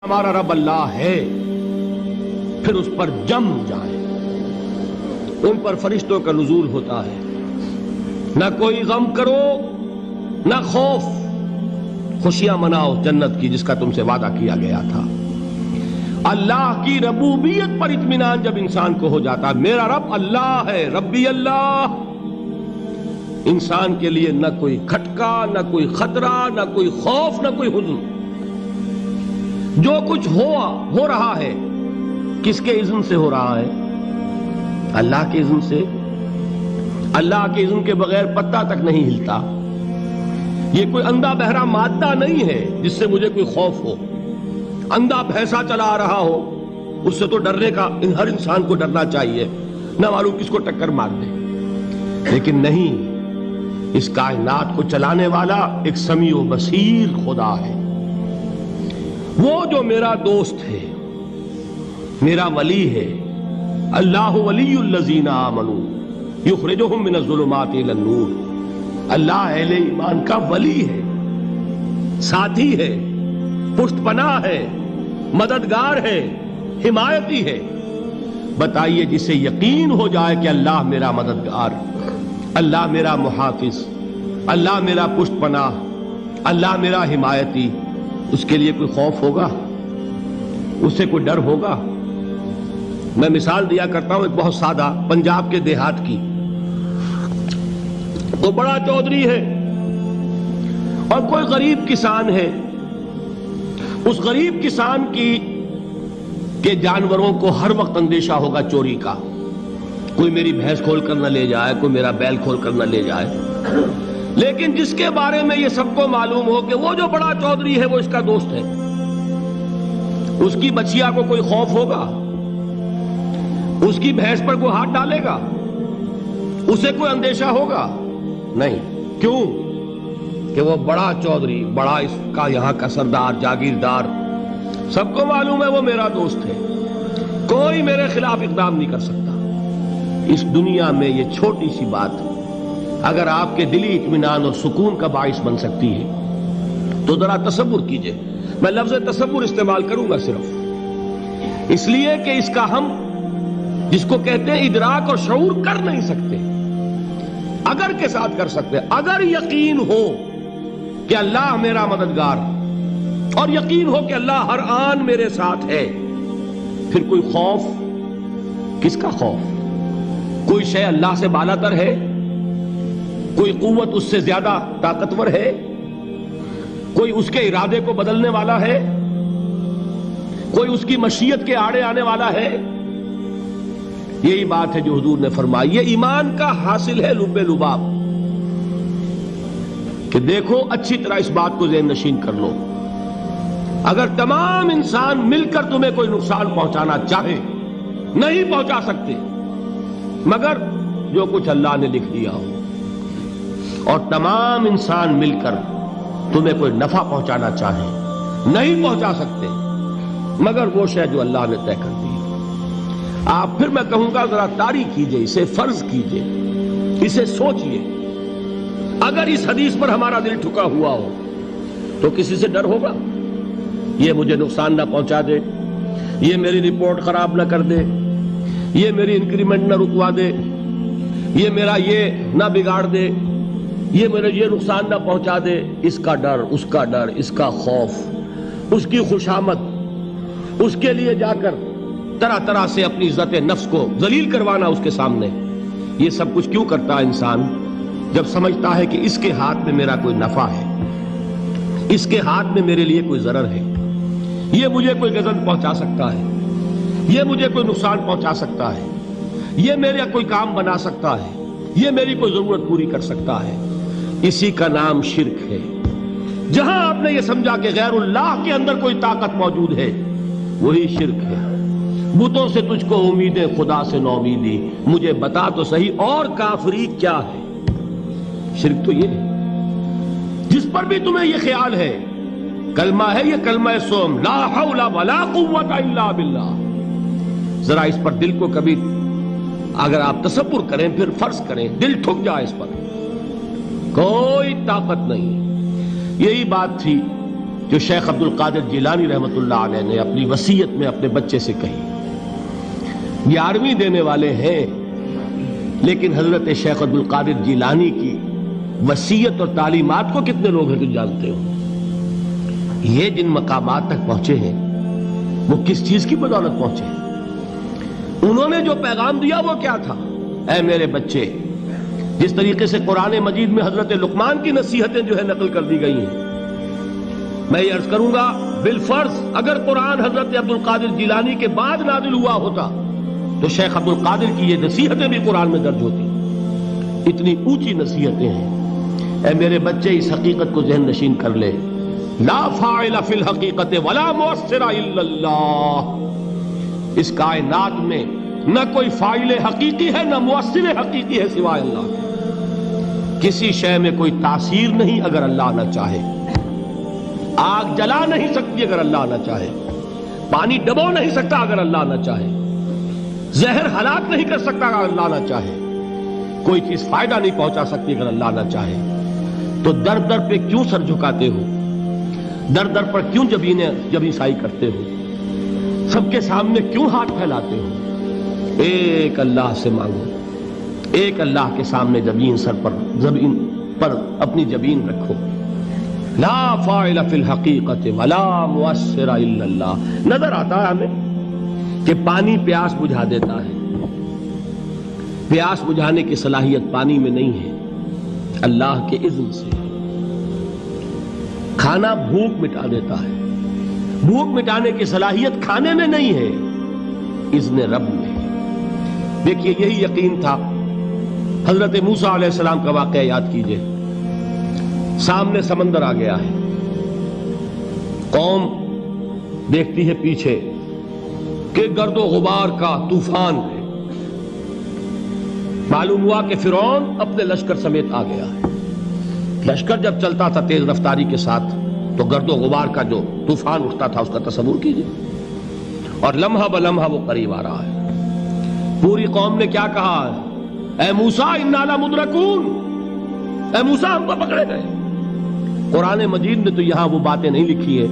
ہمارا رب اللہ ہے پھر اس پر جم جائیں. ان پر فرشتوں کا نزول ہوتا ہے. نہ کوئی غم کرو نہ خوف، خوشیاں مناؤ جنت کی جس کا تم سے وعدہ کیا گیا تھا. اللہ کی ربوبیت پر اطمینان جب انسان کو ہو جاتا، میرا رب اللہ ہے، ربی اللہ، انسان کے لیے نہ کوئی کھٹکا، نہ کوئی خطرہ، نہ کوئی خوف، نہ کوئی حزن. جو کچھ ہو رہا ہے کس کے اذن سے ہو رہا ہے؟ اللہ کے اذن سے. اللہ کے اذن کے بغیر پتا تک نہیں ہلتا. یہ کوئی اندھا بہرا مادہ نہیں ہے جس سے مجھے کوئی خوف ہو. اندھا بھینسا چلا آ رہا ہو اس سے تو ڈرنے کا ہر انسان کو ڈرنا چاہیے، نہ معلوم کس کو ٹکر مار دے. لیکن نہیں، اس کائنات کو چلانے والا ایک سمیع و بصیر خدا ہے. وہ جو میرا دوست ہے، میرا ولی ہے. اللہ ولی الذین آمنوا یخرجہم من الظلمات الی النور. اللہ اہل ایمان کا ولی ہے، ساتھی ہے، پشت پناہ ہے، مددگار ہے، حمایتی ہے. بتائیے جسے یقین ہو جائے کہ اللہ میرا مددگار، اللہ میرا محافظ، اللہ میرا پشت پناہ، اللہ میرا حمایتی، اس کے لیے کوئی خوف ہوگا؟ اس سے کوئی ڈر ہوگا؟ میں مثال دیا کرتا ہوں ایک بہت سادہ پنجاب کے دیہات کی. وہ بڑا چودھری ہے اور کوئی غریب کسان ہے. اس غریب کسان کے جانوروں کو ہر وقت اندیشہ ہوگا چوری کا. کوئی میری بھینس کھول کر نہ لے جائے، کوئی میرا بیل کھول کر نہ لے جائے. لیکن جس کے بارے میں یہ سب کو معلوم ہو کہ وہ جو بڑا چودھری ہے وہ اس کا دوست ہے، اس کی بچیا کو کوئی خوف ہوگا؟ اس کی بھینس پر کوئی ہاتھ ڈالے گا؟ اسے کوئی اندیشہ ہوگا؟ نہیں. کیوں؟ کہ وہ بڑا چودھری، بڑا اس کا یہاں کا سردار، جاگیردار، سب کو معلوم ہے وہ میرا دوست ہے، کوئی میرے خلاف اقدام نہیں کر سکتا. اس دنیا میں یہ چھوٹی سی بات اگر آپ کے دلی اطمینان اور سکون کا باعث بن سکتی ہے تو ذرا تصور کیجئے. میں لفظ تصور استعمال کروں گا صرف اس لیے کہ اس کا ہم جس کو کہتے ہیں ادراک اور شعور کر نہیں سکتے، اگر کے ساتھ کر سکتے. اگر یقین ہو کہ اللہ میرا مددگار اور یقین ہو کہ اللہ ہر آن میرے ساتھ ہے، پھر کوئی خوف؟ کس کا خوف؟ کوئی شے اللہ سے بالاتر ہے؟ کوئی قوت اس سے زیادہ طاقتور ہے؟ کوئی اس کے ارادے کو بدلنے والا ہے؟ کوئی اس کی مشیت کے آڑے آنے والا ہے؟ یہی بات ہے جو حضور نے فرمائی. یہ ایمان کا حاصل ہے لب لباب کہ دیکھو اچھی طرح اس بات کو ذہن نشین کر لو. اگر تمام انسان مل کر تمہیں کوئی نقصان پہنچانا چاہے نہیں پہنچا سکتے مگر جو کچھ اللہ نے لکھ دیا ہو، اور تمام انسان مل کر تمہیں کوئی نفع پہنچانا چاہے نہیں پہنچا سکتے مگر وہ شے جو اللہ نے طے کر دی. آپ پھر میں کہوں گا ذرا طاری کیجئے، اسے فرض کیجئے، اسے سوچئے. اگر اس حدیث پر ہمارا دل ٹھکا ہوا ہو تو کسی سے ڈر ہوگا؟ یہ مجھے نقصان نہ پہنچا دے، یہ میری رپورٹ خراب نہ کر دے، یہ میری انکریمنٹ نہ رکوا دے، یہ میرا یہ نہ بگاڑ دے، یہ میرے یہ نقصان نہ پہنچا دے. اس کا ڈر، اس کا ڈر، اس کا خوف، اس کی خوشامد، اس کے لیے جا کر طرح طرح سے اپنی عزت نفس کو ذلیل کروانا اس کے سامنے. یہ سب کچھ کیوں کرتا ہے انسان؟ جب سمجھتا ہے کہ اس کے ہاتھ میں میرا کوئی نفع ہے، اس کے ہاتھ میں میرے لیے کوئی ضرر ہے، یہ مجھے کوئی غضب پہنچا سکتا ہے، یہ مجھے کوئی نقصان پہنچا سکتا ہے، یہ میرا کوئی کام بنا سکتا ہے، یہ میری کوئی ضرورت پوری کر سکتا ہے. اسی کا نام شرک ہے. جہاں آپ نے یہ سمجھا کہ غیر اللہ کے اندر کوئی طاقت موجود ہے وہی شرک ہے. بتوں سے تجھ کو امیدیں، خدا سے نو امیدی، مجھے بتا تو صحیح اور کافری کیا ہے؟ شرک تو یہ ہے. جس پر بھی تمہیں یہ خیال ہے کلمہ ہے، یہ کلمہ سوم، لا حول ولا قوت الا باللہ. ذرا اس پر دل کو کبھی اگر آپ تصور کریں، پھر فرض کریں، دل ٹھک جائے اس پر، کوئی طاقت نہیں. یہی بات تھی جو شیخ عبد القادر جیلانی رحمۃ اللہ علیہ نے اپنی وصیت میں اپنے بچے سے کہی. 11ویں دینے والے ہیں، لیکن حضرت شیخ عبد القادر جیلانی کی وصیت اور تعلیمات کو کتنے لوگ ہیں جو جانتے ہو؟ یہ جن مقامات تک پہنچے ہیں وہ کس چیز کی بدولت پہنچے ہیں؟ انہوں نے جو پیغام دیا وہ کیا تھا؟ اے میرے بچے، جس طریقے سے قرآن مجید میں حضرت لقمان کی نصیحتیں جو ہے نقل کر دی گئی ہیں، میں یہ عرض کروں گا بالفرض اگر قرآن حضرت عبد القادر جیلانی کے بعد نازل ہوا ہوتا تو شیخ عبد القادر کی یہ نصیحتیں بھی قرآن میں درج ہوتی. اتنی اونچی نصیحتیں ہیں. اے میرے بچے، اس حقیقت کو ذہن نشین کر لے، لا فاعل فی الحقیقت ولا مؤثر الا اللہ. اس کائنات میں نہ کوئی فاعل حقیقی ہے نہ مؤثر حقیقی ہے سوائے اللہ کے. کسی شے میں کوئی تاثیر نہیں اگر اللہ نہ چاہے. آگ جلا نہیں سکتی اگر اللہ نہ چاہے. پانی ڈبو نہیں سکتا اگر اللہ نہ چاہے. زہر ہلاک نہیں کر سکتا اگر اللہ نہ چاہے. کوئی چیز فائدہ نہیں پہنچا سکتی اگر اللہ نہ چاہے. تو در در پہ کیوں سر جھکاتے ہو؟ در در پر کیوں جبیں سائی کرتے ہو؟ سب کے سامنے کیوں ہاتھ پھیلاتے ہو؟ ایک اللہ سے مانگو. ایک اللہ کے سامنے زمین پر اپنی جبین رکھو. لا فاعل فی الحقیقت ولا مؤثر الا اللہ. نظر آتا ہے ہمیں کہ پانی پیاس بجھا دیتا ہے. پیاس بجھانے کی صلاحیت پانی میں نہیں ہے، اللہ کے اذن سے. کھانا بھوک مٹا دیتا ہے. بھوک مٹانے کی صلاحیت کھانے میں نہیں ہے، اذن رب میں. دیکھیے یہی یقین تھا. حضرت موسیٰ علیہ السلام کا واقعہ یاد کیجئے. سامنے سمندر آ گیا ہے. قوم دیکھتی ہے پیچھے کہ گرد و غبار کا طوفان ہے. معلوم ہوا کہ فرعون اپنے لشکر سمیت آ گیا ہے. لشکر جب چلتا تھا تیز رفتاری کے ساتھ تو گرد و غبار کا جو طوفان اٹھتا تھا اس کا تصور کیجئے. اور لمحہ بلمحہ وہ قریب آ رہا ہے. پوری قوم نے کیا کہا؟ اے موسیٰ انا لمدرکون. اے موسیٰ ہم کو پکڑے گئے. قرآن مجید نے تو یہاں وہ باتیں نہیں لکھی ہے،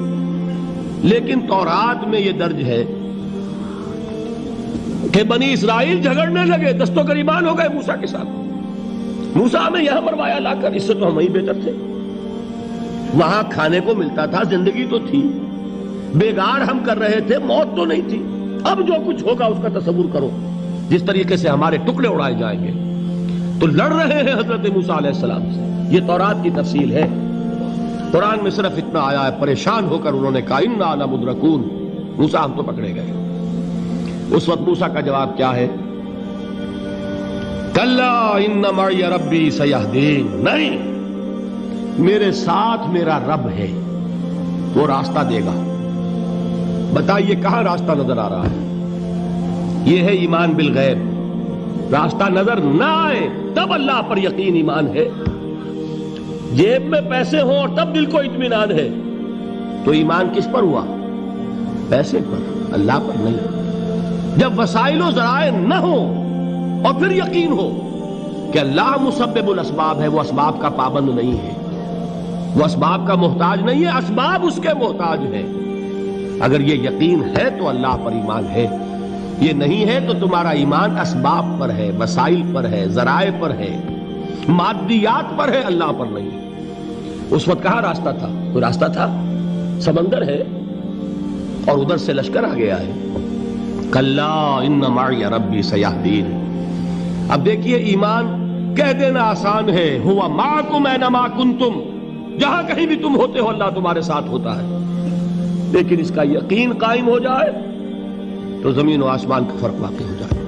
لیکن تورات میں یہ درج ہے کہ بنی اسرائیل جھگڑنے لگے، دست و گریبان ہو گئے موسیٰ کے ساتھ. موسیٰ ہمیں یہاں مروایا لا کر، اس سے تو ہم وہیں بہتر تھے. وہاں کھانے کو ملتا تھا، زندگی تو تھی، بیگار ہم کر رہے تھے، موت تو نہیں تھی. اب جو کچھ ہوگا اس کا تصور کرو، جس طریقے سے ہمارے ٹکڑے اڑائے جائیں گے. تو لڑ رہے ہیں حضرت موسیٰ علیہ السلام سے. یہ تورات کی تفصیل ہے. قرآن میں صرف اتنا آیا ہے، پریشان ہو کر انہوں نے کہا انا لمدرکون. موسیٰ ہم تو پکڑے گئے. اس وقت موسیٰ کا جواب کیا ہے؟ کلا ان معی ربی سیہدین. نہیں، میرے ساتھ میرا رب ہے، وہ راستہ دے گا. بتائیے کہاں راستہ نظر آ رہا ہے؟ یہ ہے ایمان بالغیب. راستہ نظر نہ آئے تب اللہ پر یقین ایمان ہے. جیب میں پیسے ہوں اور تب دل کو اطمینان ہے تو ایمان کس پر ہوا؟ پیسے پر، اللہ پر نہیں. جب وسائل و ذرائع نہ ہوں اور پھر یقین ہو کہ اللہ مسبب الاسباب ہے، وہ اسباب کا پابند نہیں ہے، وہ اسباب کا محتاج نہیں ہے، اسباب اس کے محتاج ہیں. اگر یہ یقین ہے تو اللہ پر ایمان ہے. یہ نہیں ہے تو تمہارا ایمان اسباب پر ہے، وسائل پر ہے، ذرائع پر ہے، مادیات پر ہے، اللہ پر نہیں. اس وقت کہاں راستہ تھا؟ کوئی راستہ تھا؟ سمندر ہے اور ادھر سے لشکر آ گیا ہے. کلا ان معی ربی سیہدین. اب دیکھیے ایمان کہہ دینا آسان ہے، ہوا معکم اینما کنتم. جہاں کہیں بھی تم ہوتے ہو اللہ تمہارے ساتھ ہوتا ہے. لیکن اس کا یقین قائم ہو جائے تو زمین و آسمان کا فرق واقع ہو جائے.